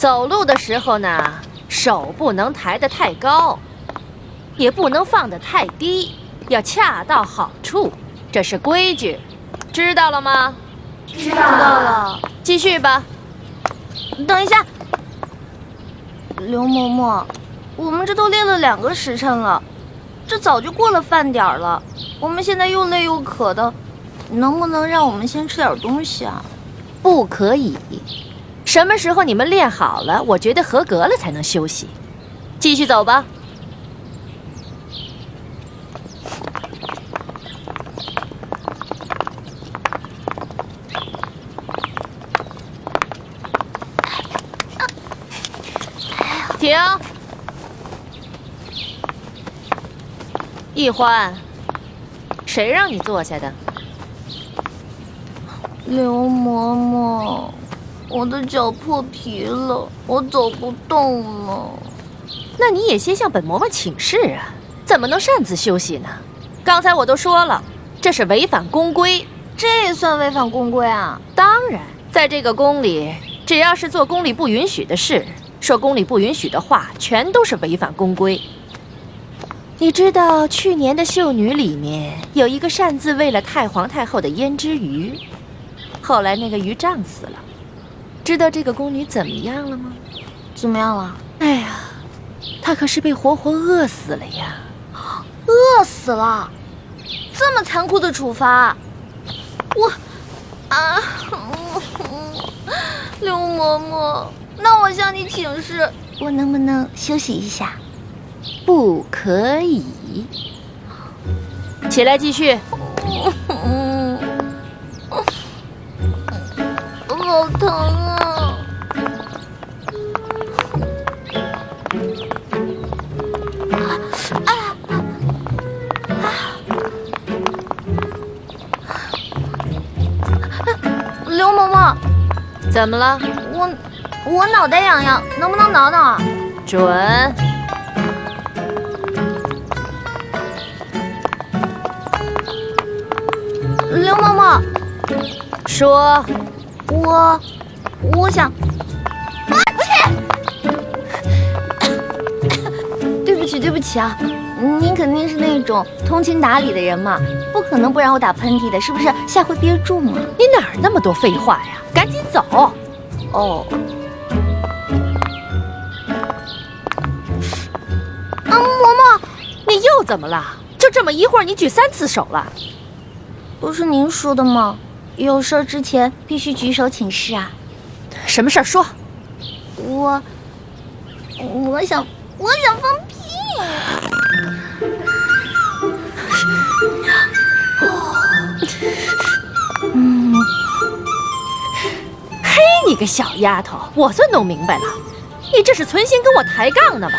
走路的时候呢，手不能抬得太高，也不能放得太低，要恰到好处，这是规矩，知道了吗？知道了。继续吧。等一下，刘嬷嬷，我们这都练了2个时辰了，这早就过了饭点了，我们现在又累又渴的，能不能让我们先吃点东西啊？不可以。什么时候你们练好了，我觉得合格了才能休息。继续走吧。停！易欢，谁让你坐下的？刘嬷嬷，我的脚破皮了，我走不动了。那你也先向本嬷嬷请示啊，怎么能擅自休息呢？刚才我都说了，这是违反宫规。这也算违反宫规啊？当然，在这个宫里，只要是做宫里不允许的事，说宫里不允许的话，全都是违反宫规。你知道去年的秀女里面有一个擅自喂了太皇太后的胭脂鱼，后来那个鱼胀死了。知道这个宫女怎么样了吗？怎么样了？哎呀，她可是被活活饿死了呀！饿死了？这么残酷的处罚？刘嬷嬷，那我向你请示，我能不能休息一下？不可以。起来继续。好疼啊！刘嬷嬷，怎么了？我脑袋痒痒，能不能挠挠啊？准。刘嬷嬷，说。我想，对不起啊，您肯定是那种通情达理的人嘛，不可能不让我打喷嚏的，是不是？下回憋住嘛。你哪儿那么多废话呀？赶紧走。哦。嬷嬷，你又怎么了？就这么一会儿，你举3次手了？不是您说的吗？有事之前必须举手请示啊。什么事儿说？我想放屁。嘿，你个小丫头，我算弄明白了，你这是存心跟我抬杠呢吧？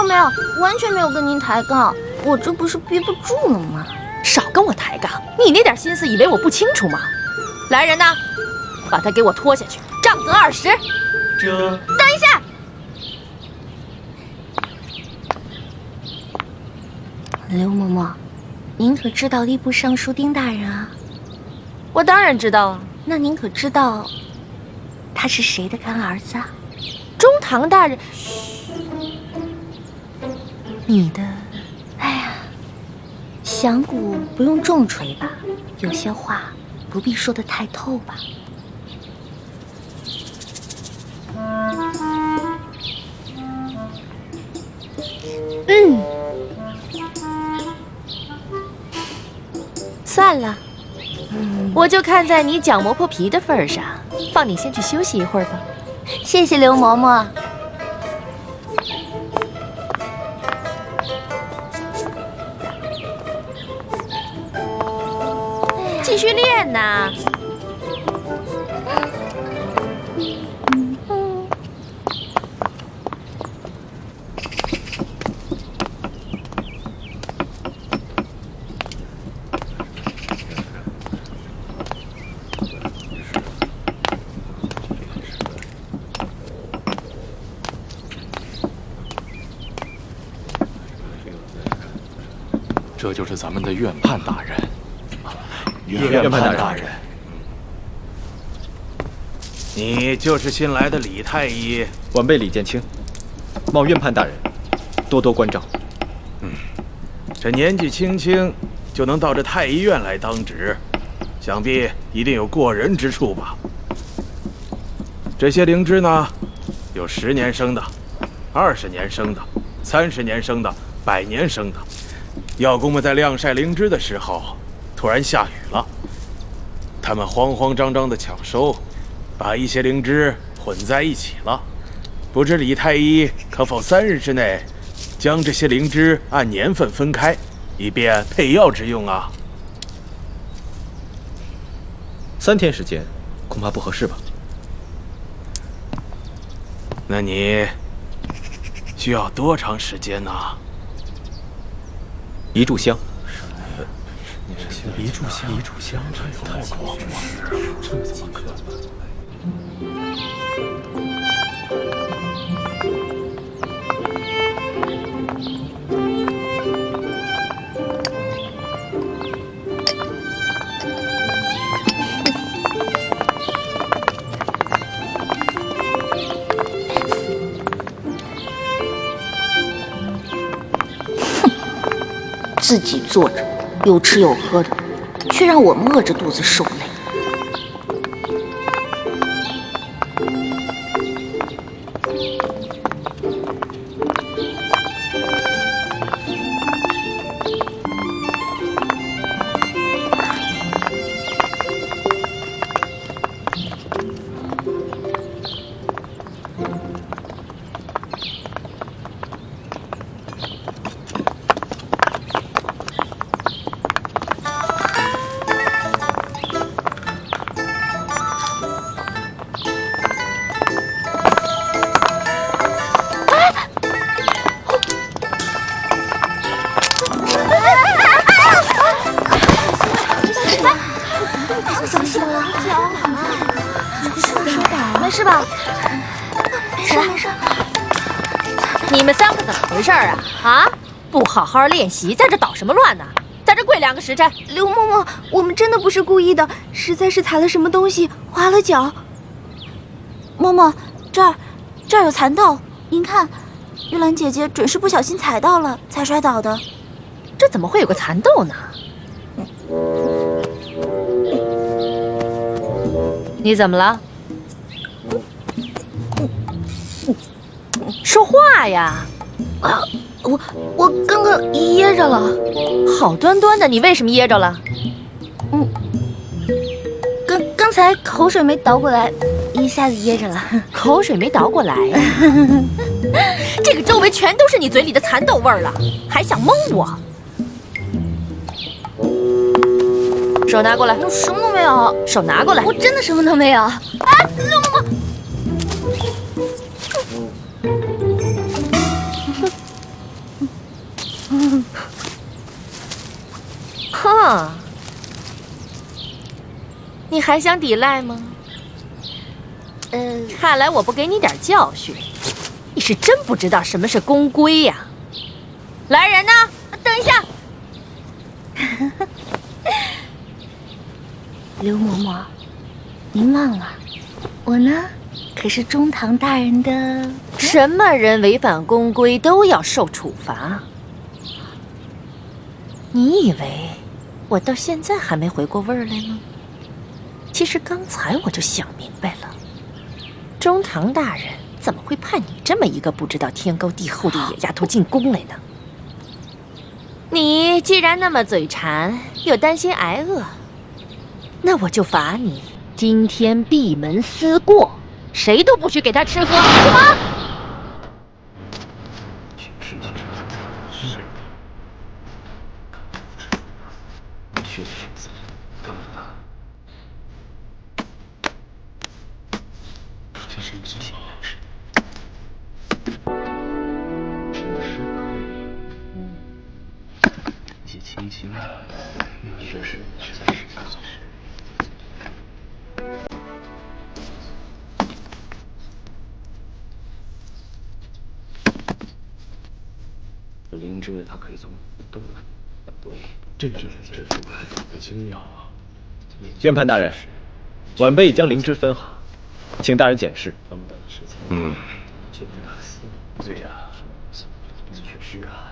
没有，完全没有跟您抬杠，我这不是憋不住了吗？少跟我抬杠，你那点心思以为我不清楚吗？来人呐，把他给我拖下去，杖责20。这……等一下，刘嬷嬷，您可知道吏部尚书丁大人啊？我当然知道啊。那您可知道他是谁的干儿子啊？中堂大人。你的……哎呀，响鼓不用重锤吧？有些话不必说得太透吧？算了，我就看在你脚磨破皮的份上，放你先去休息一会儿吧。谢谢刘嬷嬷。继续练呐。这就是咱们的院判大人。院判大人，你就是新来的李太医。晚辈李建清，望院判大人多多关照。这年纪轻轻就能到这太医院来当值，想必一定有过人之处吧？这些灵芝呢，有10年生的、20年生的、30年生的、100年生的。药工们在晾晒灵芝的时候，突然下雨了，他们慌慌张张地抢收，把一些灵芝混在一起了。不知李太医可否3日之内将这些灵芝按年份分开，以便配药之用啊？3天时间，恐怕不合适吧？那你需要多长时间呢？1炷香。一炷香，这也太狂了，这怎么可能？自己坐着，有吃有喝的，却让我们饿着肚子受累。没事吧？没事。你们3个怎么回事啊？啊，不好好练习，在这捣什么乱呢？在这跪2个时辰。刘嬷嬷，我们真的不是故意的，实在是踩了什么东西，滑了脚。嬷嬷，这儿有蚕豆，您看，玉兰姐姐准是不小心踩到了才摔倒的。这怎么会有个蚕豆呢？你怎么了？说话呀！啊，我刚刚噎着了。好端端的，你为什么噎着了？刚才口水没倒过来，一下子噎着了。口水没倒过来呀？这个周围全都是你嘴里的蚕豆味儿了，还想蒙我？手拿过来。我什么都没有。手拿过来。我真的什么都没有。啊，刘嬷嬷。哼，你还想抵赖吗？看来我不给你点教训，你是真不知道什么是公规呀。来人呐，等一下。刘嬷嬷，您忘了，我呢可是中堂大人的。什么人违反公规都要受处罚？你以为我到现在还没回过味儿来吗？其实刚才我就想明白了，中堂大人怎么会派你这么一个不知道天高地厚的野丫头进宫来呢？你既然那么嘴馋，又担心挨饿，那我就罚你今天闭门思过，谁都不许给他吃喝。啊！轻轻的，这是灵芝，它可以从动的，对，这是精妙啊！宣判大人，晚辈已将灵芝分好，请大人检视。对呀，确实啊，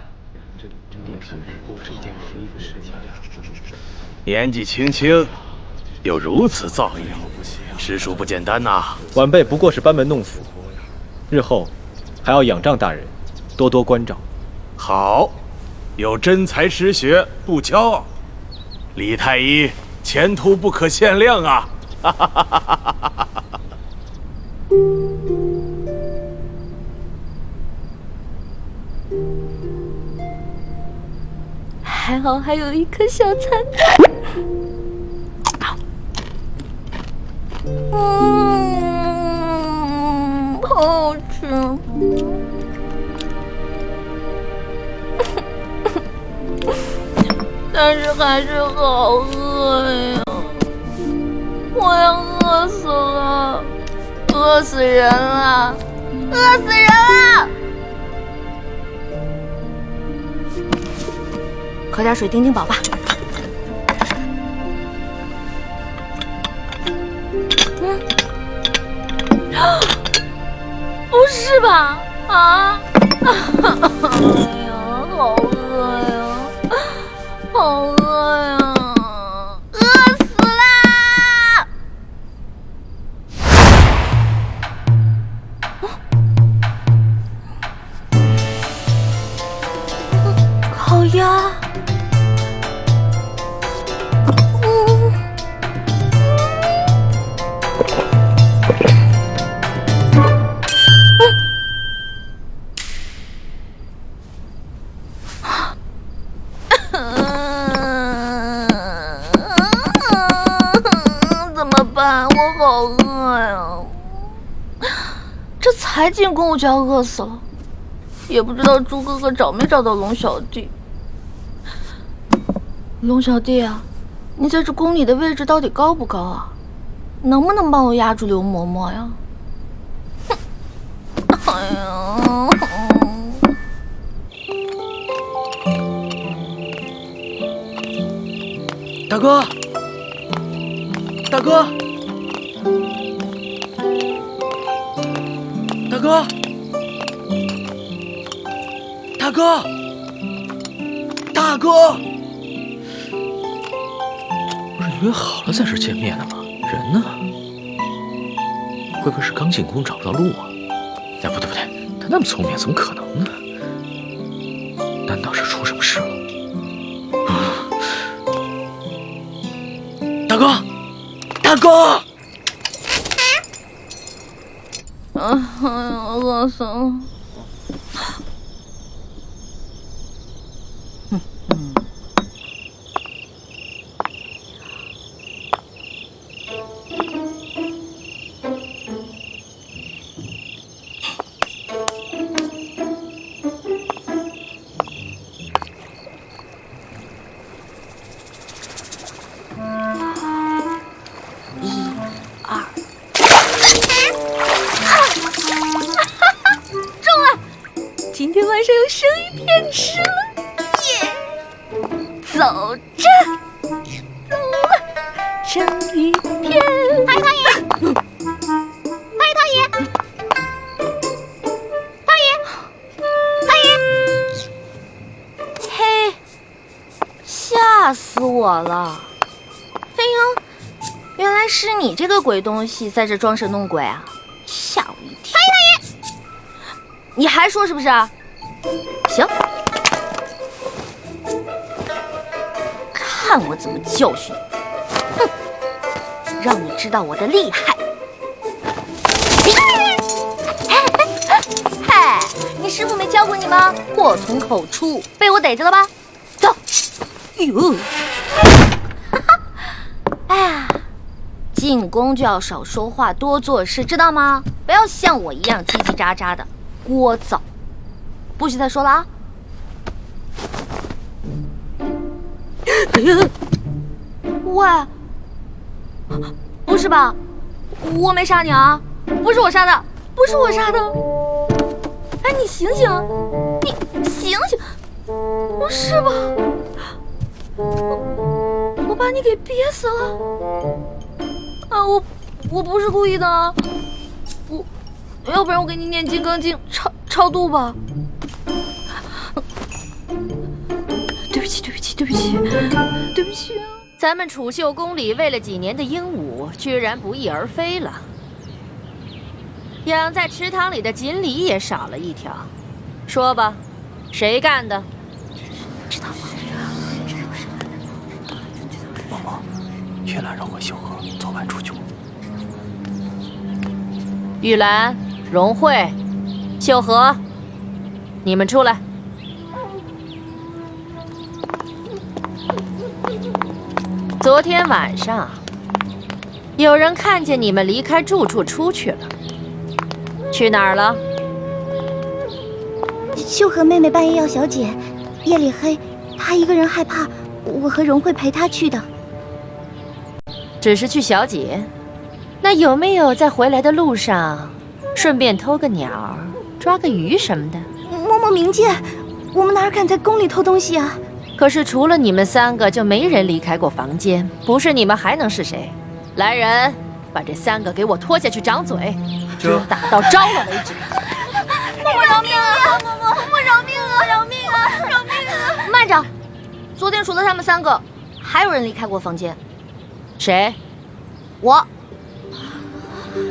这电视不是一件容易的事情呀。年纪轻轻，有如此造诣，实属不简单呐。晚辈不过是班门弄斧，日后还要仰仗大人多多关照。好，有真才实学，不骄傲。李太医前途不可限量啊！哈哈哈哈哈哈！还好还有一颗小蚕蛋。好好吃。但是还是好饿呀，我要饿死了，饿死人了，饿死人了！喝点水顶顶饱吧。不是吧？啊！哎呀，好饿呀，好饿呀，饿死啦！烤鸭。怎么办？我好饿呀！这才进宫我就要饿死了，也不知道猪哥哥找没找到龙小弟。龙小弟啊，你在这宫里的位置到底高不高啊？能不能帮我压住刘嬷嬷呀？哎呀！大哥，大哥，大哥，大哥，大哥，不是约好了在这见面的吗？人呢？会不会是刚进宫找不到路啊？哎，不对不对，他那么聪明，怎么可能呢？难道是出什么事了？大哥，大哥！哎呀，饿死了！今天晚上有生鱼片吃了，耶！走着，走了，生鱼片。太太爷，太太爷，太爷，太爷！嘿，吓死我了！哎呦，原来是你这个鬼东西在这装神弄鬼啊！吓我一跳！太太爷，你还说是不是？行，看我怎么教训你！哼，让你知道我的厉害！嗨，你师傅没教过你吗？祸从口出，被我逮着了吧？走！哎呦，哎呀，进宫就要少说话，多做事，知道吗？不要像我一样叽叽喳喳的，聒噪。不许再说了啊！哎呀，喂，不是吧？我没杀你啊！不是我杀的，不是我杀的！哎，你醒醒，你醒醒！不是吧？我把你给憋死了！啊，我不是故意的啊！要不然我给你念《金刚经》超度吧。对不起，对不起，对不起，对不起啊！咱们储秀宫里喂了几年的鹦鹉，居然不翼而飞了。养在池塘里的锦鲤也少了一条。说吧，谁干的？知道吗？嬷嬷，玉兰让回秀禾，昨晚出去。玉兰、荣慧、秀禾，你们出来。昨天晚上，有人看见你们离开住处出去了，去哪儿了？秀禾妹妹半夜要小姐，夜里黑，她一个人害怕，我和荣慧陪她去的。只是去小姐，那有没有在回来的路上，顺便偷个鸟、抓个鱼什么的？嬷嬷明鉴，我们哪敢在宫里偷东西啊？可是除了你们3个，就没人离开过房间。不是你们还能是谁？来人，把这3个给我拖下去掌嘴，打到招了为止。嬷嬷饶命啊！嬷嬷饶命啊！饶命啊！饶命啊！慢着，昨天除了他们3个，还有人离开过房间。谁？我。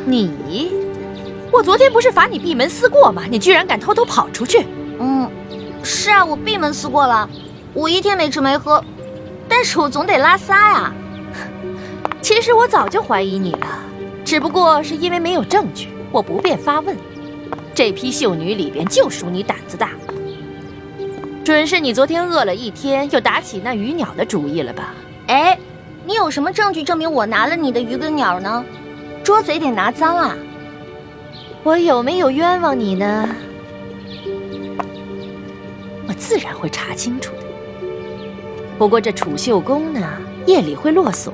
你？我昨天不是罚你闭门思过吗？你居然敢偷偷跑出去！是啊，我闭门思过了。我一天没吃没喝，但是我总得拉撒呀。其实我早就怀疑你了，只不过是因为没有证据，我不便发问。这批秀女里边就属你胆子大，准是你昨天饿了一天，又打起那鱼鸟的主意了吧？哎，你有什么证据证明我拿了你的鱼跟鸟呢？捉贼得拿赃啊！我有没有冤枉你呢？我自然会查清楚的。不过这储秀宫呢，夜里会落锁，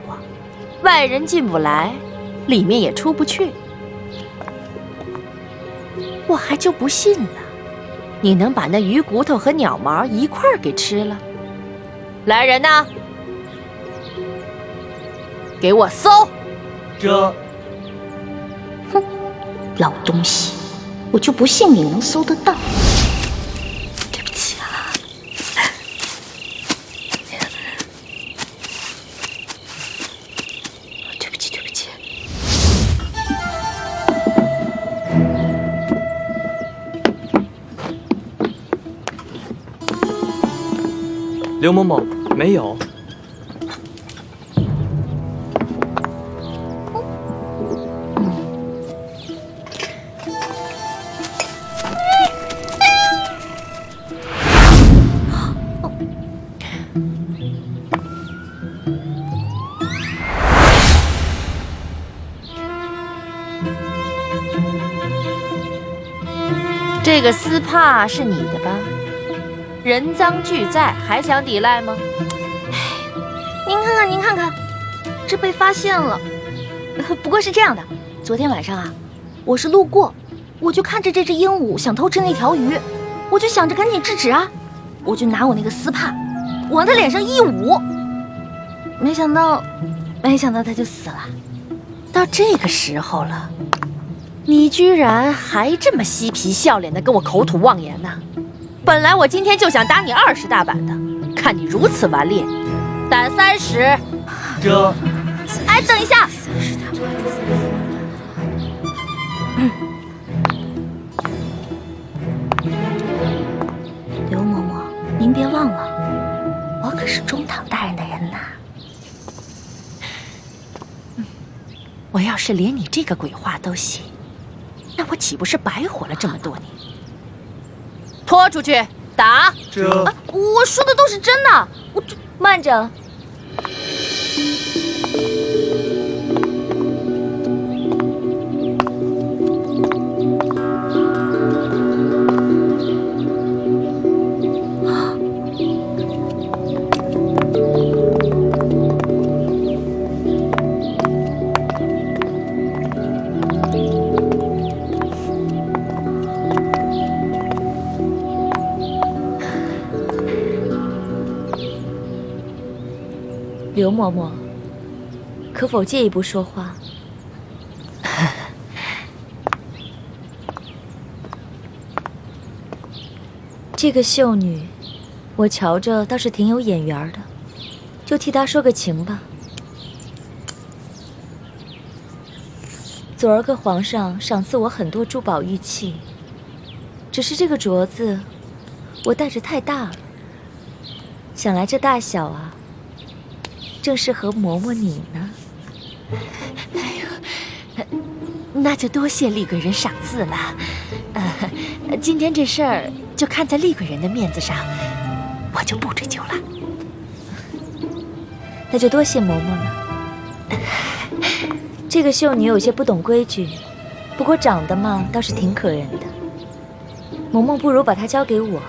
外人进不来，里面也出不去。我还就不信了，你能把那鱼骨头和鸟毛一块儿给吃了？来人呐，给我搜！哼，老东西，我就不信你能搜得到。对不起啊。对不起，对不起。刘嬷嬷，没有。这个丝帕是你的吧？人赃俱在，还想抵赖吗？您看看，您看看，这被发现了。不过是这样的，昨天晚上啊，我是路过，我就看着这只鹦鹉想偷吃那条鱼，我就想着赶紧制止啊，我就拿我那个丝帕往他脸上一捂，没想到他就死了。到这个时候了，你居然还这么嬉皮笑脸的跟我口吐妄言呢！本来我今天就想打你20大板的，看你如此顽劣，胆30。哎，等一下！刘嬷嬷，您别忘了，我可是中堂大人的人呐。我要是连你这个鬼话都信，那我岂不是白活了这么多年？拖出去打！我说的都是真的。慢着。刘嬷嬷，可否借一步说话？这个秀女，我瞧着倒是挺有眼缘的，就替她说个情吧。昨儿个皇上赏赐我很多珠宝玉器，只是这个镯子我戴着太大了，想来这大小啊，正适合嬷嬷你呢。那就多谢厉贵人赏赐了。今天这事儿就看在厉贵人的面子上，我就不追究了。那就多谢嬷嬷了。这个秀女有些不懂规矩，不过长得嘛倒是挺可人的。嬷嬷不如把她交给我，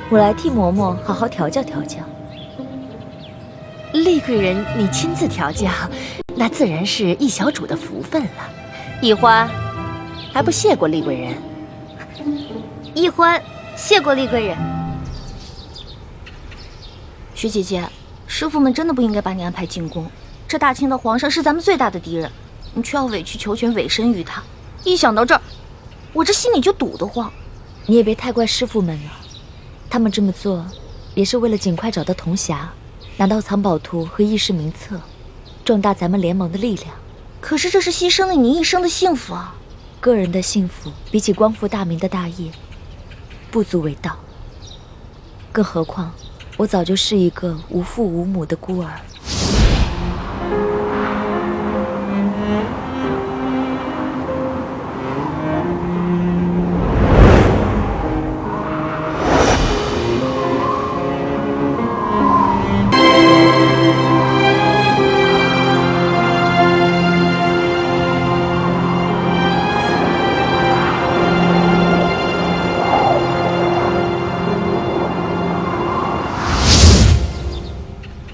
我来替嬷嬷好好调教调教。厉贵人你亲自调教，那自然是一小主的福分了。易欢，还不谢过厉贵人？易欢，谢过厉贵人。徐姐姐，师傅们真的不应该把你安排进宫。这大清的皇上是咱们最大的敌人，你却要委曲求全，委身于他。一想到这儿，我这心里就堵得慌。你也别太怪师傅们了，他们这么做也是为了尽快找到铜匣，拿到藏宝图和议事名册，壮大咱们联盟的力量。可是这是牺牲了你一生的幸福啊！个人的幸福比起光复大明的大业，不足为道。更何况，我早就是一个无父无母的孤儿。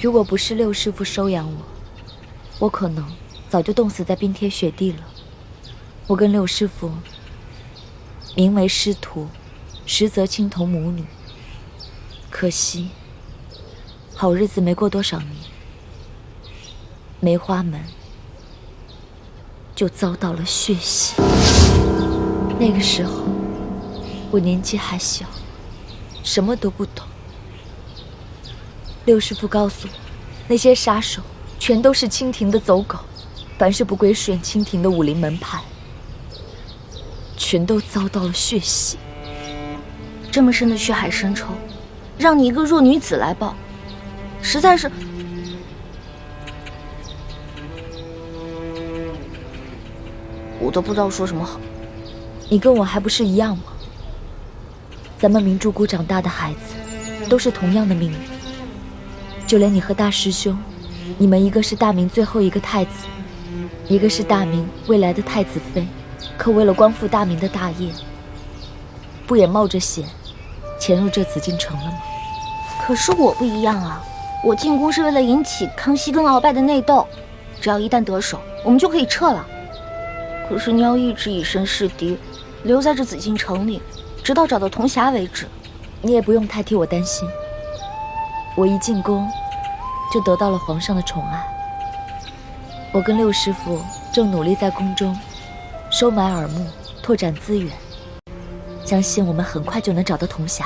如果不是六师傅收养我，我可能早就冻死在冰天雪地了。我跟六师傅名为师徒，实则亲同母女。可惜，好日子没过多少年，梅花门就遭到了血洗。那个时候，我年纪还小，什么都不懂。六师傅告诉我，那些杀手全都是清廷的走狗，凡是不归顺清廷的武林门派，全都遭到了血洗。这么深的血海深仇，让你一个弱女子来报，实在是……我都不知道说什么好。你跟我还不是一样吗？咱们明珠谷长大的孩子，都是同样的命运。就连你和大师兄，你们一个是大明最后一个太子，一个是大明未来的太子妃，可为了光复大明的大业，不也冒着险潜入这紫禁城了吗？可是我不一样啊，我进宫是为了引起康熙跟鳌拜的内斗，只要一旦得手，我们就可以撤了。可是你要一直以身试敌，留在这紫禁城里，直到找到铜匣为止。你也不用太替我担心，我一进宫就得到了皇上的宠爱。我跟六师傅正努力在宫中收买耳目，拓展资源，相信我们很快就能找到铜匣，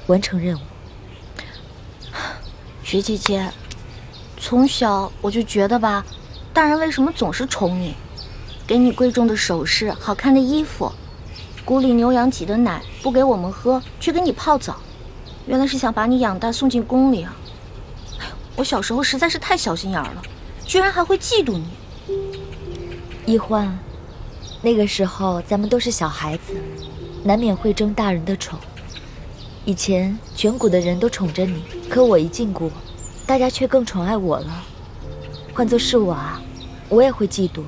完成任务。雪姐姐，从小我就觉得吧，大人为什么总是宠你，给你贵重的首饰、好看的衣服，谷里牛羊挤的奶不给我们喝，却给你泡澡，原来是想把你养大送进宫里啊！我小时候实在是太小心眼了，居然还会嫉妒你。一欢，那个时候咱们都是小孩子，难免会争大人的宠。以前全谷的人都宠着你，可我一进谷，大家却更宠爱我了。换作是我啊，我也会嫉妒。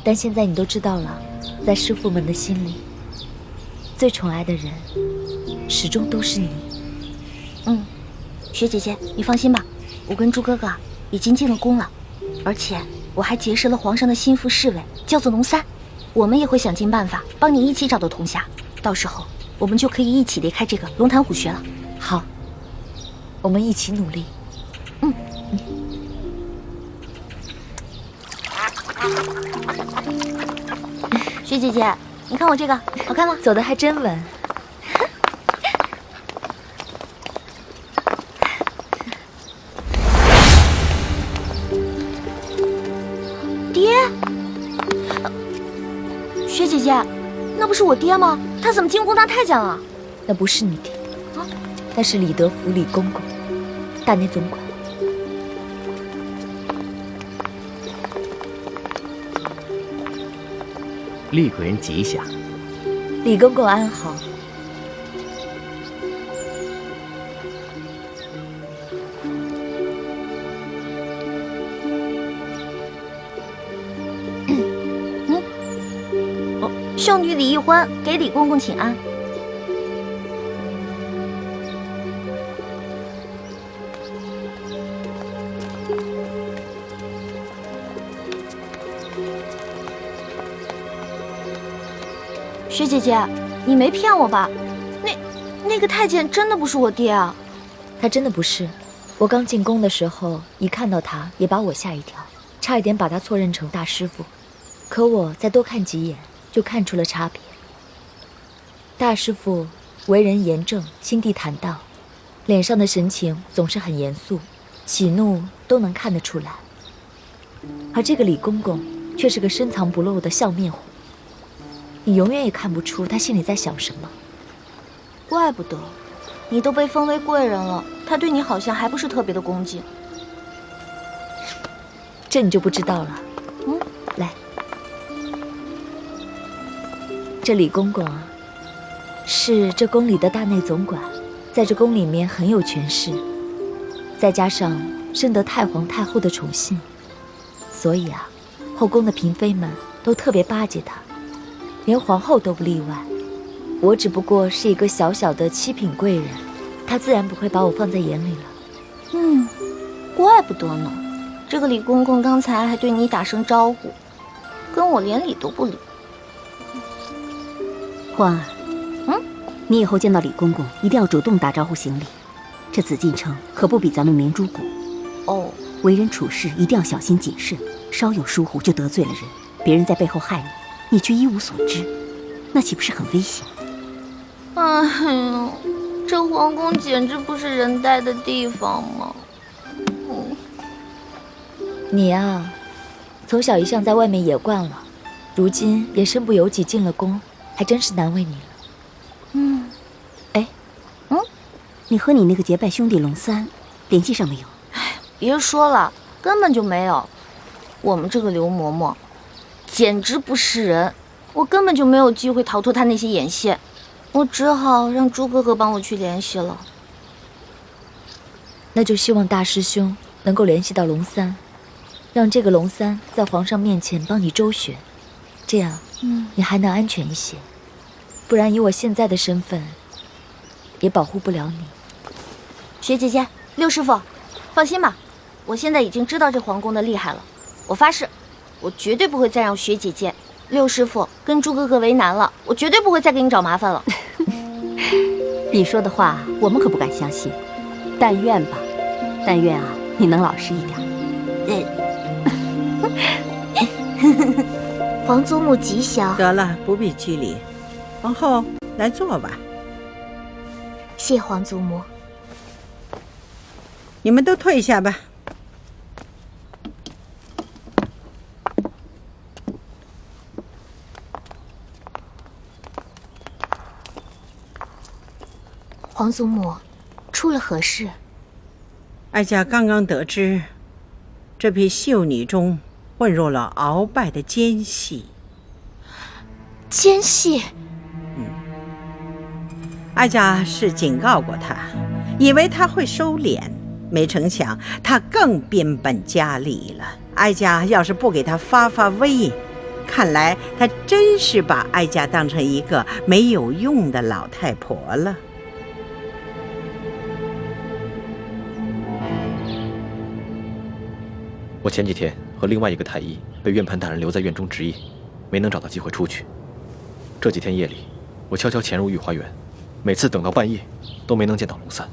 但现在你都知道了，在师傅们的心里，最宠爱的人始终都是你。雪姐姐，你放心吧，我跟猪哥哥已经进了宫了，而且我还结识了皇上的心腹侍卫，叫做龙三。我们也会想尽办法帮你一起找到铜匣，到时候我们就可以一起离开这个龙潭虎穴了。好，我们一起努力。雪姐姐，你看我这个好看吗？走得还真稳。姐，那不是我爹吗？他怎么进宫当太监了？那不是你爹，那是李德福李公公，大内总管。厉贵人吉祥。李公公安好。秀女李易欢给李公公请安。薛姐姐，你没骗我吧？那个太监真的不是我爹啊？他真的不是。我刚进宫的时候，一看到他也把我吓一跳，差一点把他错认成大师傅。可我再多看几眼，就看出了差别。大师傅为人严正，心地坦荡，脸上的神情总是很严肃，喜怒都能看得出来。而这个李公公却是个深藏不露的笑面虎，你永远也看不出他心里在想什么。怪不得，你都被封为贵人了，他对你好像还不是特别的恭敬。这你就不知道了。来，这李公公啊，是这宫里的大内总管，在这宫里面很有权势，再加上深得太皇太后的宠幸，所以啊，后宫的嫔妃们都特别巴结他，连皇后都不例外。我只不过是一个小小的七品贵人，他自然不会把我放在眼里了。怪不得呢。这个李公公刚才还对你打声招呼，跟我连理都不理。欢儿，你以后见到李公公一定要主动打招呼行礼。这紫禁城可不比咱们明珠谷。哦，为人处事一定要小心谨慎，稍有疏忽就得罪了人，别人在背后害你，你却一无所知，那岂不是很危险？哎呦，这皇宫简直不是人待的地方吗？你啊，从小一向在外面野惯了，如今也身不由己进了宫，还真是难为你了。你和你那个结拜兄弟龙三联系上没有？别说了，根本就没有。我们这个刘嬷嬷简直不是人，我根本就没有机会逃脱他那些眼线，我只好让朱哥哥帮我去联系了。那就希望大师兄能够联系到龙三，让这个龙三在皇上面前帮你周旋，这样你还能安全一些。不然以我现在的身份，也保护不了你。薛姐姐，六师傅，放心吧，我现在已经知道这皇宫的厉害了。我发誓，我绝对不会再让薛姐姐、六师傅跟朱哥哥为难了，我绝对不会再给你找麻烦了。你说的话我们可不敢相信，但愿吧，但愿啊你能老实一点。皇祖母吉祥。得了，不必拘礼，皇后来坐吧。谢皇祖母。你们都退下吧。皇祖母，出了何事？哀家刚刚得知，这批秀女中混入了鳌拜的奸细。奸细？哀家是警告过他，以为他会收敛，没成想他更变本加厉了。哀家要是不给他发威，看来他真是把哀家当成一个没有用的老太婆了。我前几天和另外一个太医被院判大人留在院中值夜，没能找到机会出去。这几天夜里，我悄悄潜入御花园，每次等到半夜，都没能见到龙三。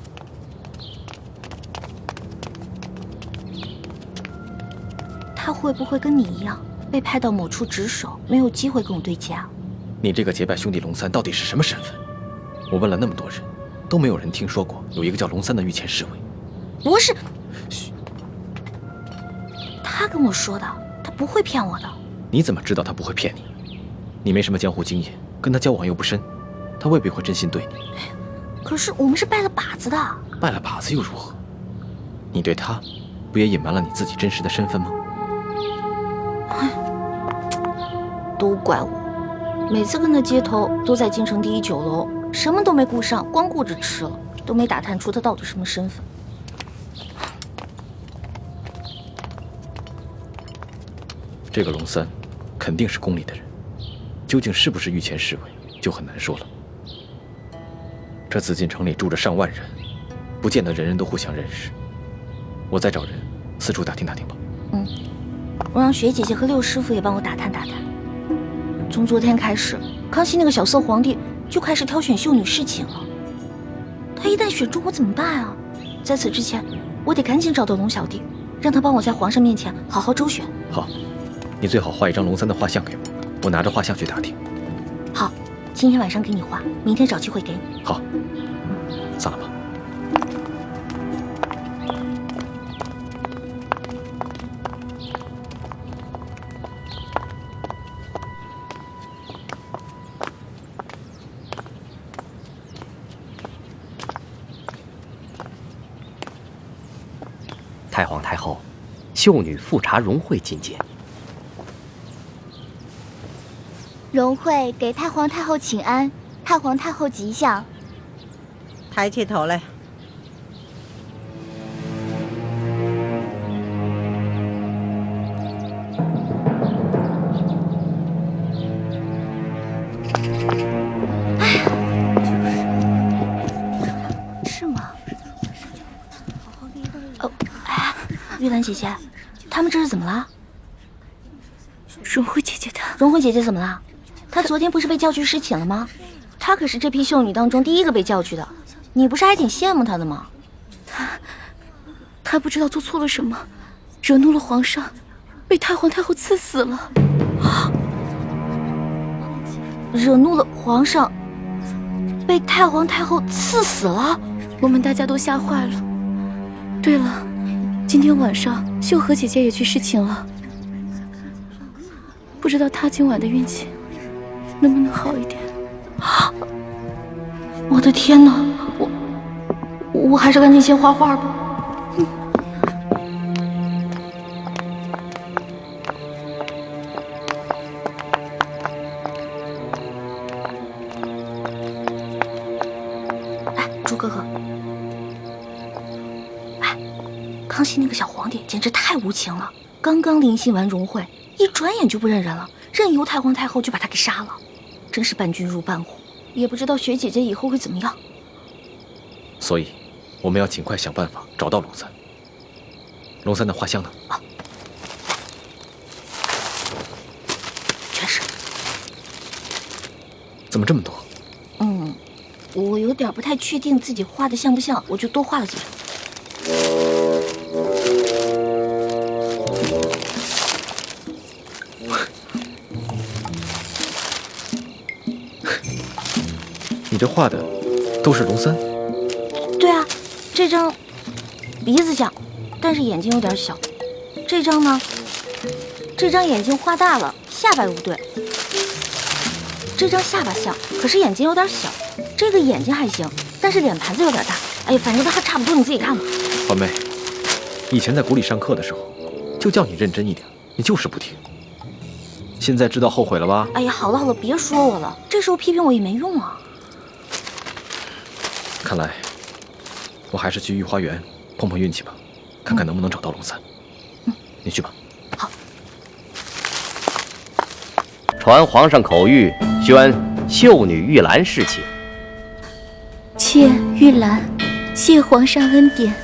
他会不会跟你一样，被派到某处值守，没有机会跟我对接啊？你这个结拜兄弟龙三到底是什么身份？我问了那么多人，都没有人听说过有一个叫龙三的御前侍卫。不是。嘘。他跟我说的，他不会骗我的。你怎么知道他不会骗你？你没什么江湖经验，跟他交往又不深，他未必会真心对你。可是我们是拜了把子的。拜了把子又如何？你对他，不也隐瞒了你自己真实的身份吗？都怪我，每次跟他接头都在京城第1酒楼，什么都没顾上，光顾着吃了，都没打探出他到底什么身份。这个龙三，肯定是宫里的人，究竟是不是御前侍卫，就很难说了。这紫禁城里住着上万人，不见得人人都互相认识。我再找人四处打听打听吧。我让雪姐姐和六师傅也帮我打探打探。从昨天开始，康熙那个小色皇帝就开始挑选秀女侍寝了。他一旦选中我怎么办啊？在此之前，我得赶紧找到龙小弟，让他帮我在皇上面前好好周旋。好，你最好画一张龙三的画像给我，我拿着画像去打听。好，今天晚上给你画，明天找机会给你。好，散了吧。太皇太后，秀女富察荣惠觐见。荣惠给太皇太后请安，太皇太后吉祥。抬起头来。是吗？玉兰姐姐，他们这是怎么了？荣惠姐姐她，荣惠姐姐怎么了？她昨天不是被叫去侍寝了吗？她可是这批秀女当中第一个被叫去的，你不是还挺羡慕她的吗？她不知道做错了什么，惹怒了皇上，被太皇太后赐死了。惹怒了皇上，被太皇太后赐死了。我们大家都吓坏了。对了，今天晚上秀禾姐姐也去侍寝了，不知道她今晚的运气能不能好一点。我的天哪，我还是赶紧先画画吧。哎，朱哥哥，哎，康熙那个小皇帝简直太无情了，刚刚临幸完荣惠，一转眼就不认人了，任由太皇太后就把他给杀了，真是伴君如伴虎。也不知道雪姐姐以后会怎么样。所以，我们要尽快想办法找到龙三。龙三的画像呢？啊，全是。怎么这么多？我有点不太确定自己画的像不像，我就多画了几张。你这画的都是龙三？对啊，这张鼻子像，但是眼睛有点小。这张呢？这张眼睛画大了，下巴又不对。这张下巴像，可是眼睛有点小。这个眼睛还行，但是脸盘子有点大。哎，反正都还差不多，你自己看吧。环妹，以前在谷里上课的时候，就叫你认真一点，你就是不听。现在知道后悔了吧？哎呀，好了好了，别说我了，这时候批评我也没用啊。看来，我还是去御花园碰碰运气吧，看看能不能找到龙三。你去吧。好。传皇上口谕，宣秀女玉兰侍寝。妾玉兰，谢皇上恩典。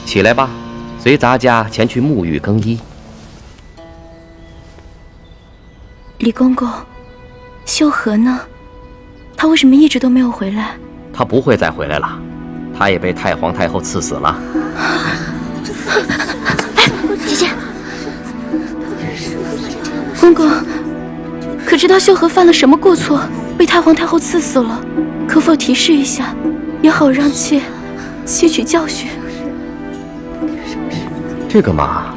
起来吧，随咱家前去沐浴更衣。李公公，秀禾呢？他为什么一直都没有回来？他不会再回来了，他也被太皇太后赐死了。姐姐，公公，可知道秀禾犯了什么过错，被太皇太后赐死了？可否提示一下，也好让妾吸取教训。这个嘛，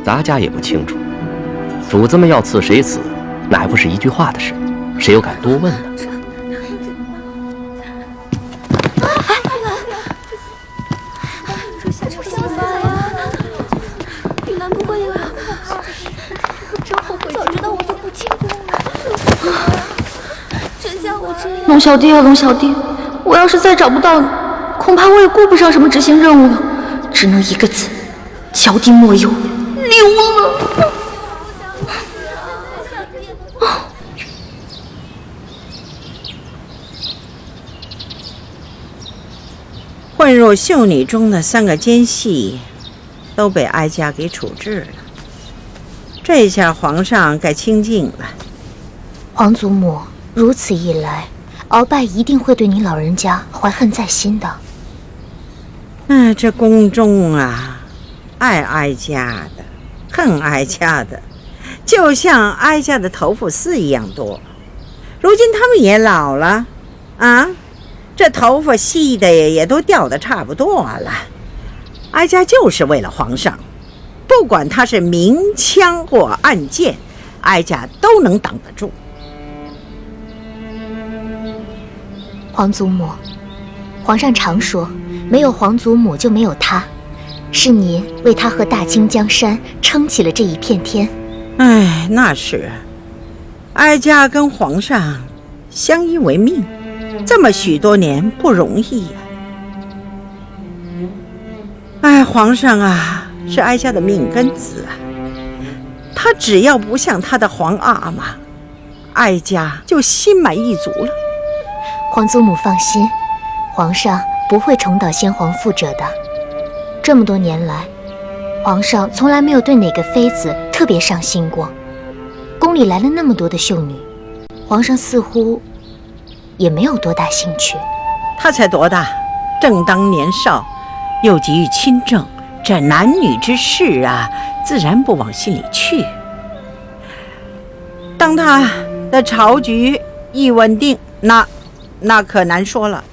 咱家也不清楚。主子们要赐谁死，那还不是一句话的事，谁又敢多问呢？玉兰不会有，真后悔，早知道我就不进宫了。真像我这样。龙小弟啊，龙小弟，我要是再找不到你，恐怕我也顾不上什么执行任务了，只能一个字：小弟莫忧，溜了。混入秀女中的3个奸细，都被哀家给处置了。这下皇上该清静了。皇祖母，如此一来，鳌拜一定会对你老人家怀恨在心的。这宫中啊，爱哀家的，恨哀家的，就像哀家的头发丝一样多。如今他们也老了，这头发细的也都掉得差不多了。哀家就是为了皇上，不管他是明枪或暗箭，哀家都能挡得住。皇祖母，皇上常说，没有皇祖母就没有他，是您为他和大清江山撑起了这一片天。那是，哀家跟皇上相依为命，这么许多年不容易呀。皇上啊，是哀家的命根子啊，他只要不像他的皇阿玛，哀家就心满意足了。皇祖母放心，皇上不会重蹈先皇覆辙的。这么多年来，皇上从来没有对哪个妃子特别上心过。宫里来了那么多的秀女，皇上似乎也没有多大兴趣。他才多大，正当年少，又急于亲政，这男女之事啊，自然不往心里去。当他的朝局一稳定，那可难说了。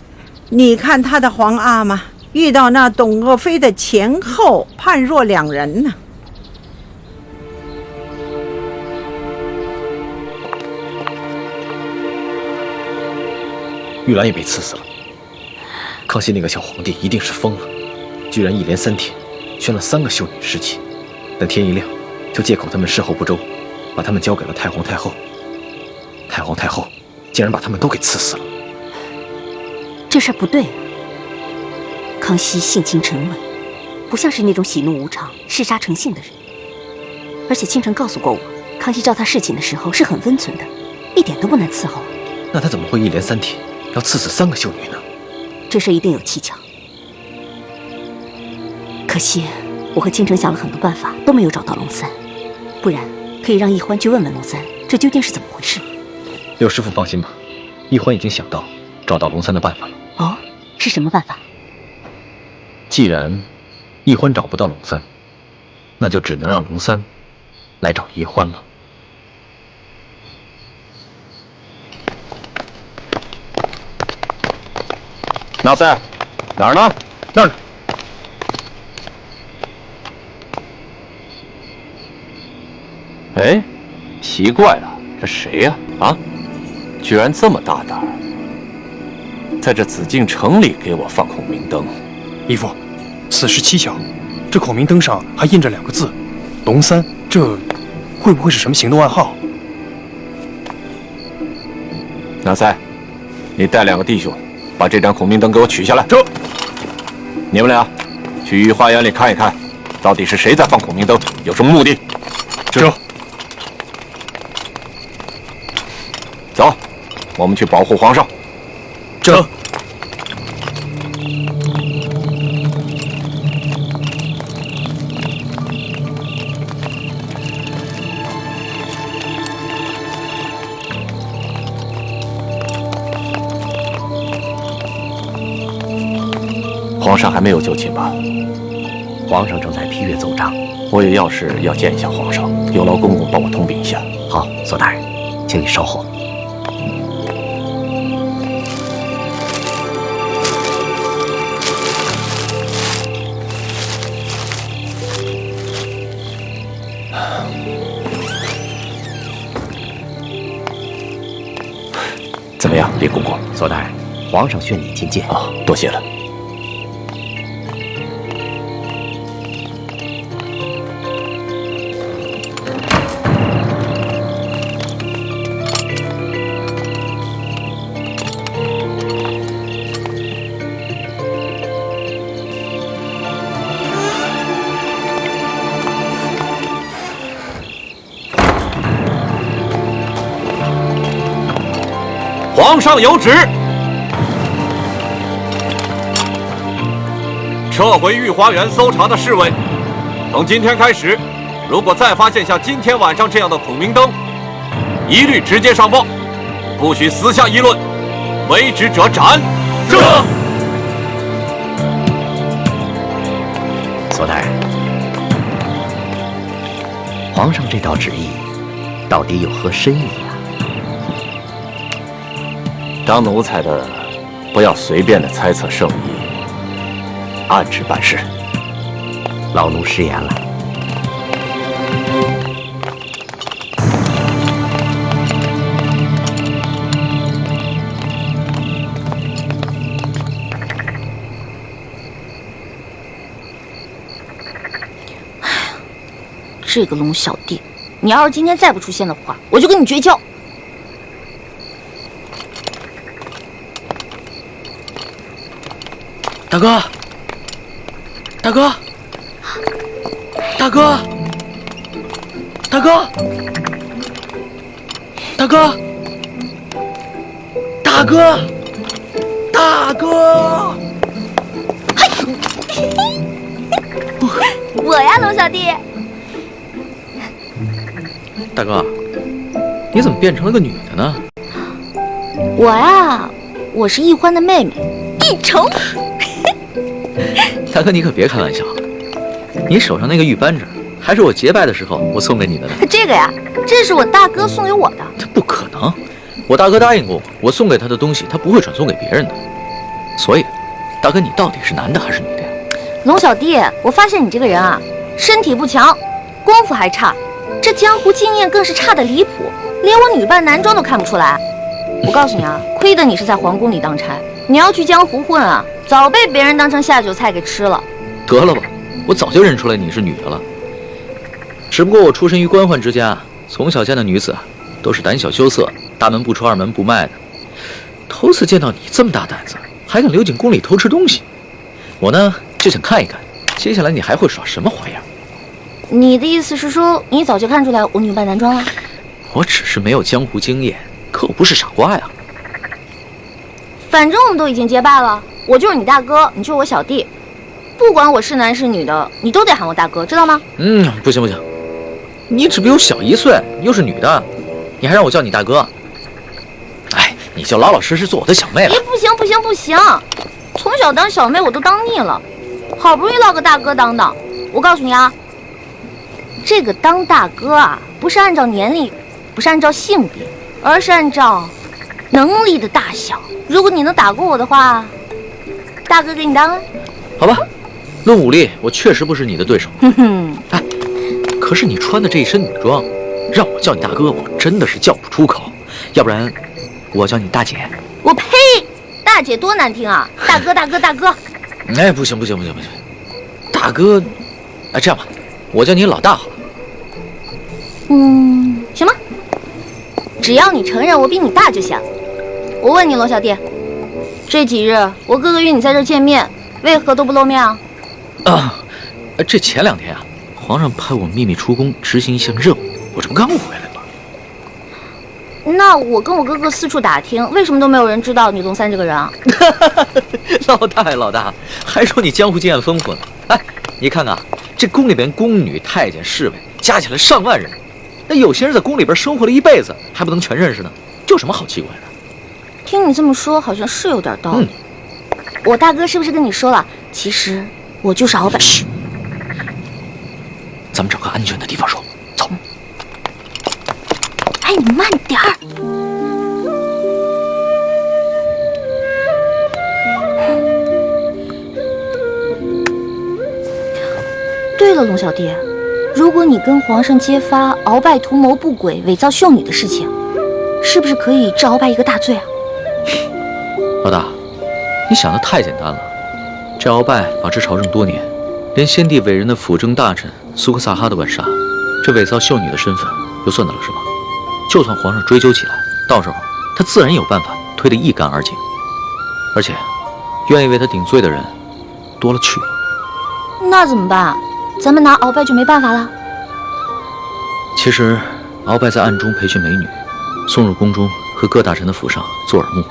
你看他的皇阿玛遇到那董鄂妃的前后，判若两人呢。玉兰也被刺死了。康熙那个小皇帝一定是疯了，居然一连3天选了3个秀女侍妾，等天一亮就借口他们事后不周，把他们交给了太皇太后。太皇太后竟然把他们都给刺死了。这事儿不对啊！康熙性情沉稳，不像是那种喜怒无常、嗜杀成性的人。而且清晨告诉过我，康熙召他侍寝的时候是很温存的，一点都不难伺候。那他怎么会一连3天要刺死3个秀女呢？这事一定有蹊跷。可惜我和清晨想了很多办法，都没有找到龙三。不然可以让奕欢去问问龙三，这究竟是怎么回事。六师傅放心吧，奕欢已经想到找到龙三的办法了。哦，是什么办法？既然奕欢找不到龙三，那就只能让龙三来找奕欢了。纳赛，哪儿呢？那儿。哎，奇怪了，这谁呀？居然这么大胆儿，在这紫禁城里给我放孔明灯。义父，此事蹊跷，这孔明灯上还印着2个字“龙三”，这会不会是什么行动暗号？纳赛，你带2个弟兄，把这盏孔明灯给我取下来。这，你们俩去御花园里看一看，到底是谁在放孔明灯，有什么目的？这。走，我们去保护皇上。这。皇上还没有就寝吧？皇上正在批阅奏章。我也要见一下皇上，有劳公公帮我通禀一下。好，左大人，请你稍后。怎么样，李公公？左大人，皇上宣你觐见。啊，多谢了。皇上有旨，撤回御花园搜查的侍卫。从今天开始，如果再发现像今天晚上这样的孔明灯，一律直接上报，不许私下议论，违旨者斩。这。左大人，皇上这道旨意到底有何深意啊？当奴才的，不要随便的猜测圣意，按旨办事。老奴失言了。这个龙小弟，你要是今天再不出现的话，我就跟你绝交。大哥，大哥，大哥，大哥，大哥，大哥，大哥！我呀，龙小弟。大哥，你怎么变成了个女的呢？我呀，我是易欢的妹妹，易愁。大哥，你可别开玩笑，你手上那个玉扳指还是我结拜的时候我送给你的呢。这个呀，这是我大哥送给我的。这不可能，我大哥答应过我送给他的东西他不会转送给别人的。所以，大哥，你到底是男的还是女的呀？龙小弟，我发现你这个人啊，身体不强，功夫还差，这江湖经验更是差得离谱，连我女扮男装都看不出来。我告诉你啊，亏得你是在皇宫里当差，你要去江湖混啊，早被别人当成下酒菜给吃了。得了吧，我早就认出来你是女的了。只不过我出身于官宦之家，从小见的女子都是胆小羞涩，大门不出二门不迈的。头次见到你这么大胆子，还敢溜进宫里偷吃东西，我呢就想看一看，接下来你还会耍什么花样。你的意思是说，你早就看出来我女扮男装了？我只是没有江湖经验，可我不是傻瓜呀。反正我们都已经结拜了，我就是你大哥，你就是我小弟，不管我是男是女的，你都得喊我大哥，知道吗？不行不行，你只比我小1岁，又是女的，你还让我叫你大哥？哎，你就老老实实做我的小妹吧。不行不行不行，从小当小妹我都当腻了，好不容易落个大哥当当。我告诉你啊，这个当大哥啊，不是按照年龄，不是按照性别，而是按照能力的大小。如果你能打过我的话，大哥给你当啊。好吧，论武力，我确实不是你的对手。哎，可是你穿的这一身女装，让我叫你大哥，我真的是叫不出口。要不然，我叫你大姐。我呸！大姐多难听啊！大哥大哥大哥。哎，不行不行不行不行，大哥，哎，这样吧，我叫你老大好了。行吧，只要你承认我比你大就行。我问你，罗小弟，这几日我哥哥约你在这儿见面，为何都不露面啊？这前2天啊，皇上派我秘密出宫执行一项任务，我这不刚回来吗？那我跟我哥哥四处打听，为什么都没有人知道你龙三这个人啊？老大呀老大，还说你江湖经验丰富呢。哎，你看看这宫里边宫女、太监、侍卫加起来上万人，那有些人在宫里边生活了一辈子，还不能全认识呢，这有什么好奇怪的？听你这么说，好像是有点道理。我大哥是不是跟你说了？其实我就是鳌拜。嘘，咱们找个安全的地方说。走。哎，你慢点儿。对了，龙小弟，如果你跟皇上揭发鳌拜图谋不轨、伪造秀女的事情，是不是可以治鳌拜一个大罪啊？老大，你想的太简单了。这鳌拜把持朝政多年，连先帝伟人的辅政大臣苏克萨哈都敢杀，这伪造秀女的身份又算得了什么？就算皇上追究起来，到时候他自然有办法推得一干二净。而且，愿意为他顶罪的人多了去了。那怎么办？咱们拿鳌拜就没办法了？其实，鳌拜在暗中培训美女，送入宫中和各大臣的府上做耳目，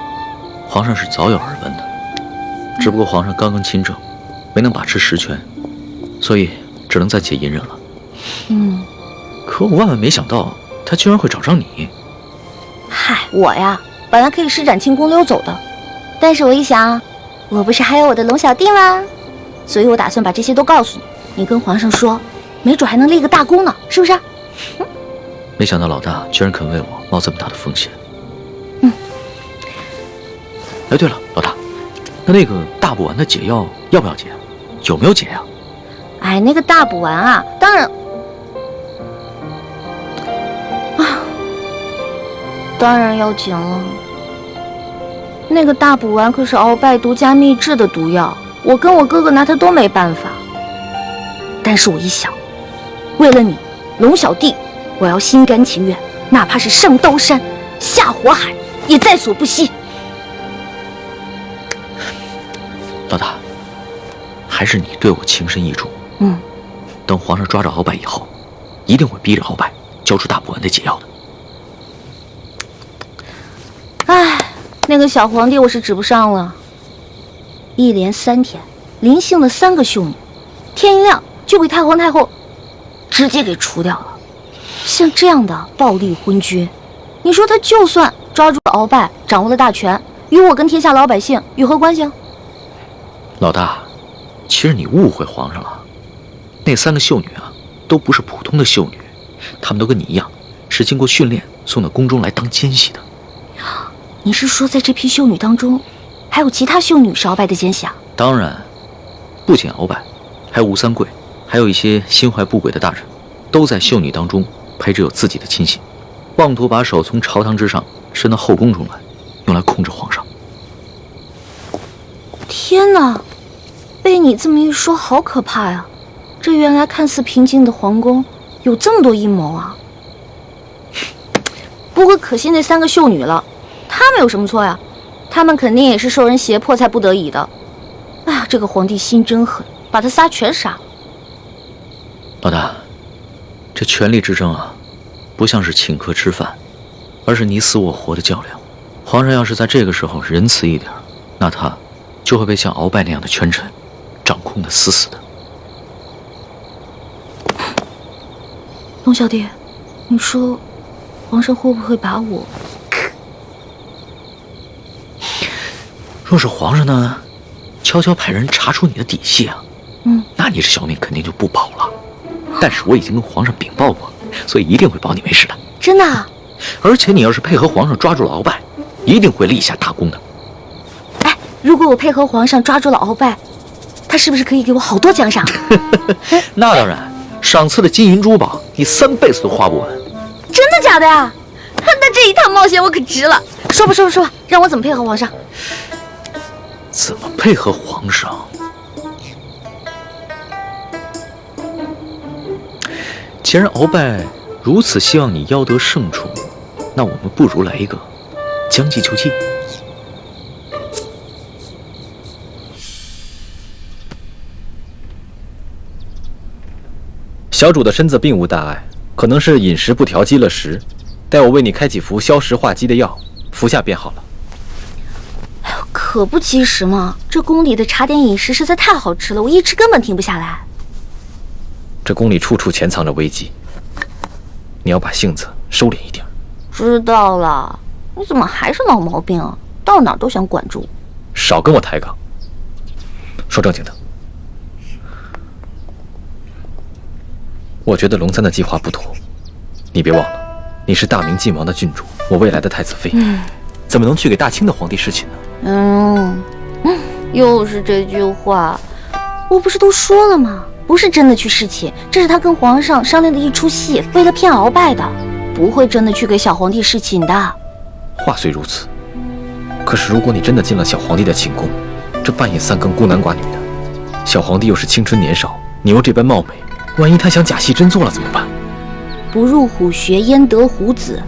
皇上是早有耳闻的。只不过皇上刚刚亲政，没能把持实权，所以只能暂且隐忍了。可我万万没想到，他居然会找上你。嗨，我呀，本来可以施展轻功溜走的，但是我一想，我不是还有我的龙小弟吗？所以我打算把这些都告诉你，你跟皇上说，没准还能立个大功呢，是不是？没想到老大居然肯为我冒这么大的风险。哎，对了，老大，那个大补丸的解药要不要解？有没有解呀？哎，那个大补丸啊，当然当然要紧了。那个大补丸可是鳌拜独家秘制的毒药，我跟我哥哥拿它都没办法。但是我一想，为了你，龙小弟，我要心甘情愿，哪怕是上刀山下火海，也在所不惜。老大，还是你对我情深意重。等皇上抓着鳌拜以后，一定会逼着鳌拜交出大补丸的解药的。唉，那个小皇帝我是指不上了。一连3天，临幸的3个秀女，天一亮就被太皇太后直接给除掉了。像这样的暴力昏君，你说他就算抓住了鳌拜，掌握了大权，与我跟天下老百姓有何关系啊？老大，其实你误会皇上了。那3个秀女啊，都不是普通的秀女，她们都跟你一样，是经过训练送到宫中来当奸细的。你是说，在这批秀女当中，还有其他秀女是鳌拜的奸细啊？当然，不仅鳌拜，还有吴三桂，还有一些心怀不轨的大臣，都在秀女当中配置有自己的亲信，妄图把手从朝堂之上伸到后宫中来，用来控制皇上。天哪，被你这么一说，好可怕呀！这原来看似平静的皇宫，有这么多阴谋啊！不过可惜那3个秀女了，她们有什么错呀？她们肯定也是受人胁迫才不得已的。哎呀，这个皇帝心真狠，把他仨全杀了。老大，这权力之争啊，不像是请客吃饭，而是你死我活的较量。皇上要是在这个时候仁慈一点，那他就会被像鳌拜那样的权臣掌控得死死的。龙小弟，你说皇上会不会把我……若是皇上呢，悄悄派人查出你的底细啊，那你这小命肯定就不保了。但是我已经跟皇上禀报过，所以一定会保你没事的。真的啊？而且你要是配合皇上抓住了鳌拜，一定会立下大功的。哎，如果我配合皇上抓住了鳌拜，他是不是可以给我好多奖赏？那当然，赏赐的金银珠宝你3辈子都花不完。真的假的呀？那这一趟冒险我可值了。说吧，让我怎么配合皇上？怎么配合皇上？既然鳌拜如此希望你邀得胜处，那我们不如来一个将计就计。小主的身子并无大碍，可能是饮食不调积了食，待我为你开几服消食化积的药，服下便好了。可不及时嘛！这宫里的茶点饮食实在太好吃了，我一吃根本停不下来。这宫里处处潜藏着危机，你要把性子收敛一点。知道了，你怎么还是老毛病啊？到哪儿都想管住我。少跟我抬杠。说正经的，我觉得龙三的计划不妥。你别忘了，你是大明晋王的郡主，我未来的太子妃，怎么能去给大清的皇帝侍寝呢？又是这句话，我不是都说了吗？不是真的去侍寝，这是他跟皇上商量的一出戏，为了骗鳌拜的，不会真的去给小皇帝侍寝的。话虽如此，可是如果你真的进了小皇帝的寝宫，这半夜3更孤男寡女的，小皇帝又是青春年少，你又这般貌美，万一他想假戏真做了怎么办？不入虎穴焉得虎子。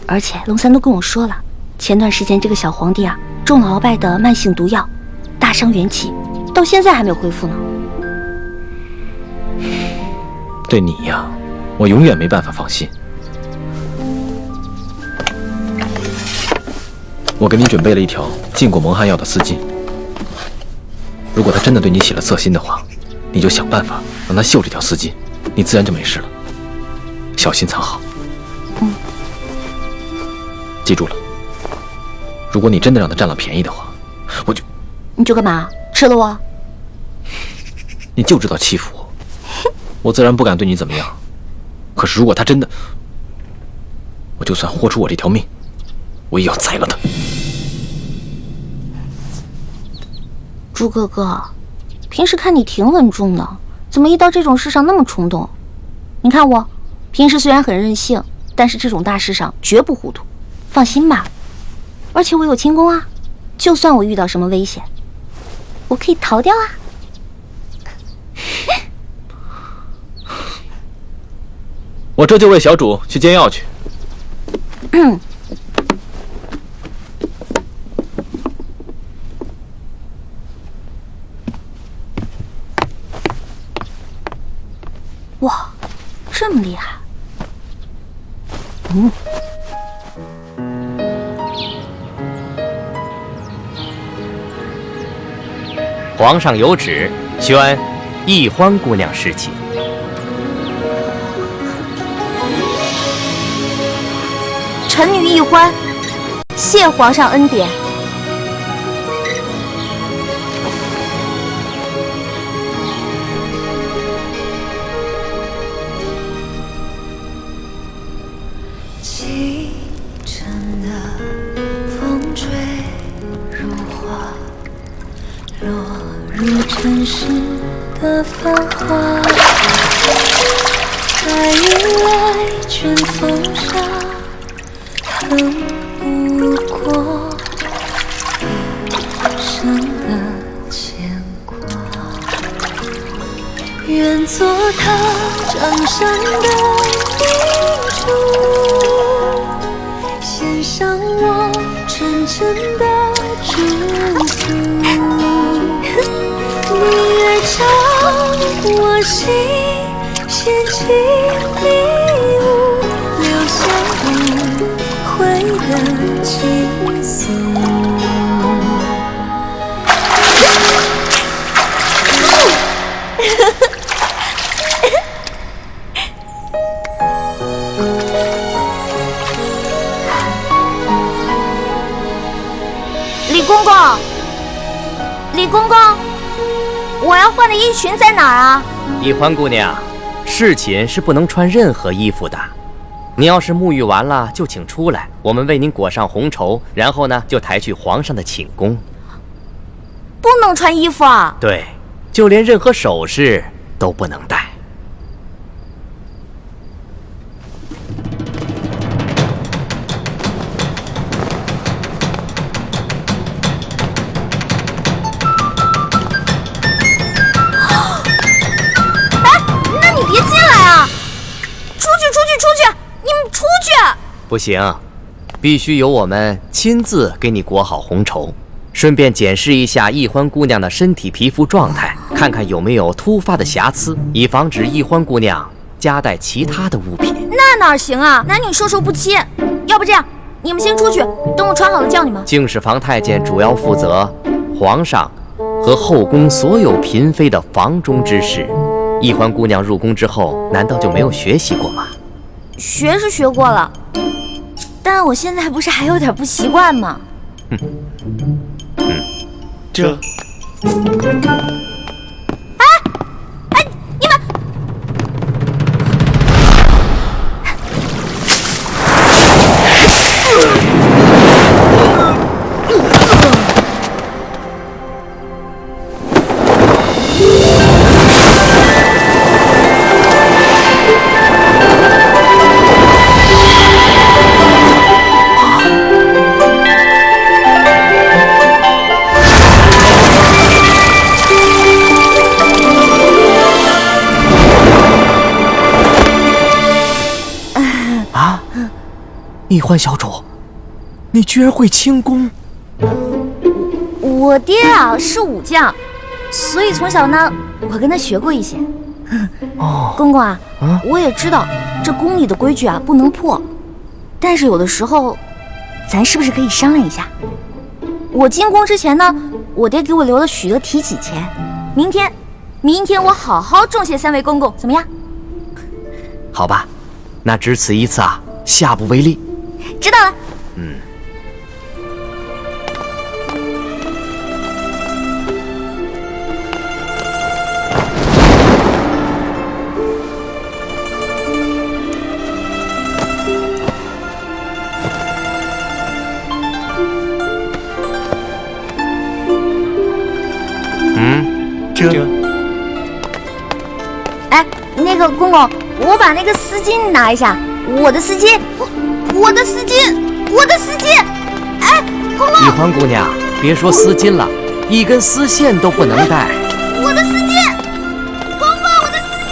而且龙三都跟我说了，前段时间这个小皇帝啊，中了鳌拜的慢性毒药，大伤元气，到现在还没有恢复呢。对你呀，我永远没办法放心。我给你准备了一条禁过蒙汗药的丝巾，如果他真的对你起了色心的话，你就想办法让他嗅这条丝巾，你自然就没事了。小心藏好。记住了，如果你真的让他占了便宜的话，你就干嘛？吃了我？你就知道欺负我，我自然不敢对你怎么样。可是如果他真的，我就算豁出我这条命，我也要宰了他。猪哥哥，平时看你挺稳重的，怎么一到这种事上那么冲动？你看我，平时虽然很任性，但是这种大事上绝不糊涂。放心吧，而且我有轻功啊，就算我遇到什么危险，我可以逃掉啊。我这就为小主去煎药去。哇，这么厉害！皇上有旨，宣易欢姑娘侍寝。臣女易欢，谢皇上恩典。清晨的风吹如花，落入尘世的繁华。白云来卷风沙，恨不过一生的牵挂。愿做他掌上的明珠，献上我纯真的祝福。你来照我心，献情礼物，留下无悔的情愫。李公公，李公公，我要换的衣裙在哪儿啊？易欢姑娘，侍寝是不能穿任何衣服的。你要是沐浴完了就请出来，我们为您裹上红绸，然后呢就抬去皇上的寝宫。不能穿衣服啊？对，就连任何首饰都不能戴。不行，必须由我们亲自给你裹好红绸，顺便检视一下易欢姑娘的身体皮肤状态，看看有没有突发的瑕疵，以防止易欢姑娘夹带其他的物品。那哪行啊，男女授受不亲。要不这样，你们先出去，等我穿好了叫你们。敬事房太监主要负责皇上和后宫所有嫔妃的房中之事。易欢姑娘入宫之后，难道就没有学习过吗？学是学过了，但我现在不是还有点不习惯吗？这。哎，你们！易欢小主，你居然会轻功？我爹啊是武将，所以从小呢，我跟他学过一些。哦，公公啊，我也知道这宫里的规矩啊不能破，但是有的时候，咱是不是可以商量一下？我进宫之前呢，我爹给我留了许多提己钱，明天我好好重谢3位公公，怎么样？好吧，那只此一次啊，下不为例。知道了。哎，那个公公，我把那个丝巾拿一下，我的丝巾，我的丝巾，我的丝巾！哎，公公！易欢姑娘，别说丝巾了，一根丝线都不能带。我的丝巾，公公，我的丝巾！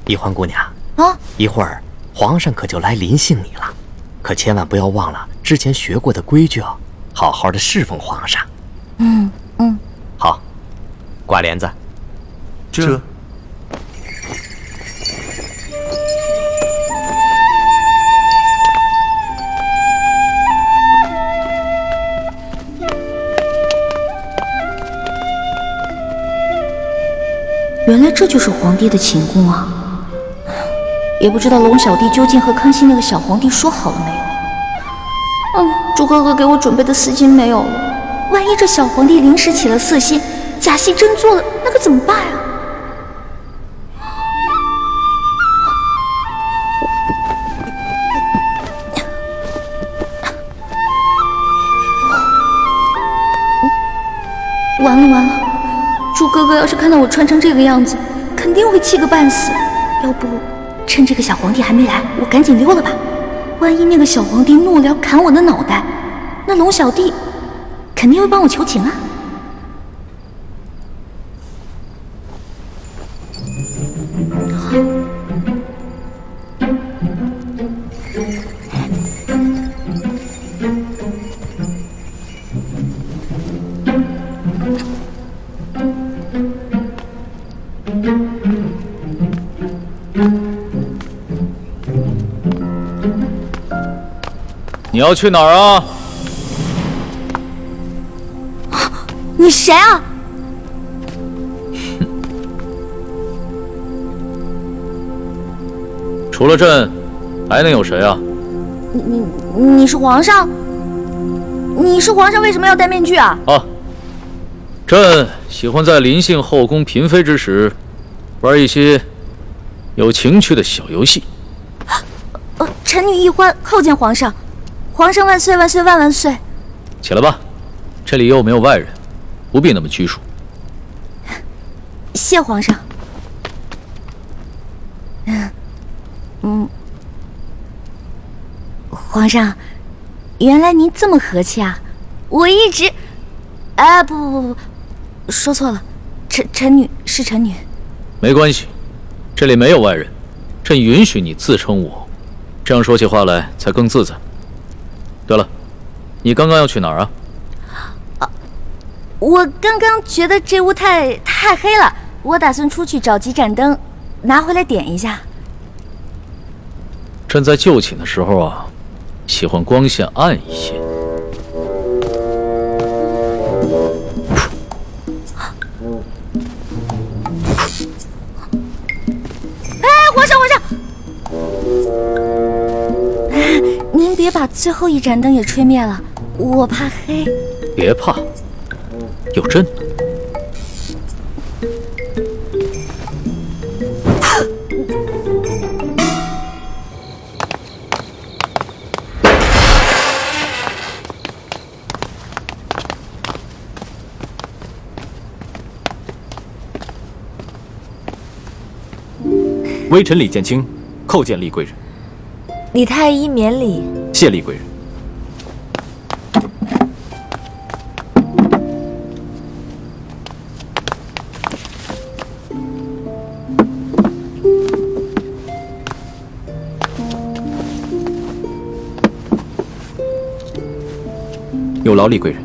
易欢姑娘啊，一会儿皇上可就来临幸你了，可千万不要忘了之前学过的规矩哦，好好的侍奉皇上。好，挂帘子。这。原来这就是皇帝的寝宫啊！也不知道龙小弟究竟和康熙那个小皇帝说好了没有？朱哥哥给我准备的丝巾没有了，万一这小皇帝临时起了色心，假戏真做了，那可怎么办啊？完了！朱哥哥要是看到我穿成这个样子，肯定会气个半死。要不趁这个小皇帝还没来，我赶紧溜了吧。万一那个小皇帝怒了砍我的脑袋，那龙小弟肯定会帮我求情啊。你要去哪儿啊？你谁啊？除了朕，还能有谁啊？你是皇上？你是皇上，为什么要戴面具啊？朕喜欢在临幸后宫嫔妃之时，玩一些有情趣的小游戏。臣女易欢叩见皇上。皇上万岁万岁万万岁！起来吧，这里又没有外人，不必那么拘束。谢皇上。皇上，原来您这么和气啊！我一直……不，说错了，臣女是臣女。没关系，这里没有外人，朕允许你自称我，这样说起话来才更自在。对了，你刚刚要去哪儿啊？我刚刚觉得这屋太黑了，我打算出去找几盏灯，拿回来点一下。朕在就寝的时候啊，喜欢光线暗一些。皇上！您别把最后一盏灯也吹灭了，我怕黑。别怕，有朕。微臣李建清叩见厉贵人。李太医免礼。谢厉贵人。有劳厉贵人。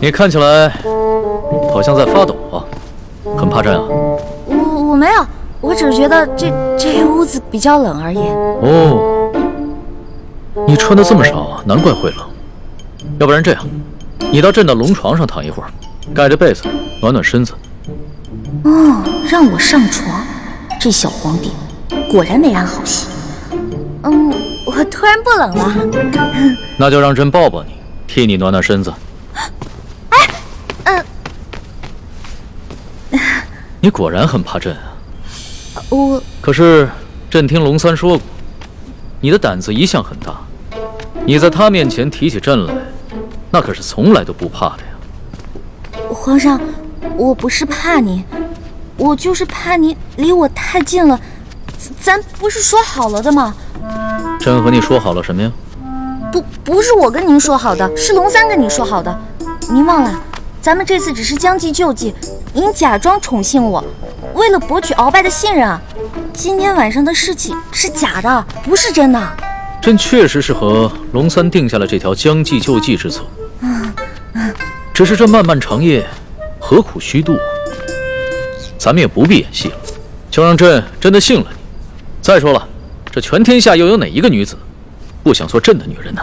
你看起来好像在发抖啊，很怕震啊？我没有，我只是觉得这屋子比较冷而已。哦，你穿的这么少，难怪会冷。要不然这样，你到朕的龙床上躺一会儿，盖着被子暖暖身子。哦，让我上床，这小皇帝果然没安好心。我突然不冷了。那就让朕抱抱你，替你暖暖身子。你果然很怕朕啊！可是朕听龙三说过，你的胆子一向很大，你在他面前提起朕来，那可是从来都不怕的呀。皇上，我不是怕你，我就是怕你离我太近了。咱不是说好了的吗？朕和你说好了什么呀？不是我跟您说好的，是龙三跟你说好的。您忘了，咱们这次只是将计就计，您假装宠幸我，为了博取鳌拜的信任啊。今天晚上的事情是假的，不是真的。朕确实是和龙三定下了这条将计就计之策。只是这漫漫长夜，何苦虚度？咱们也不必演戏了，就让朕真的信了你。再说了，这全天下又有哪一个女子不想做朕的女人呢？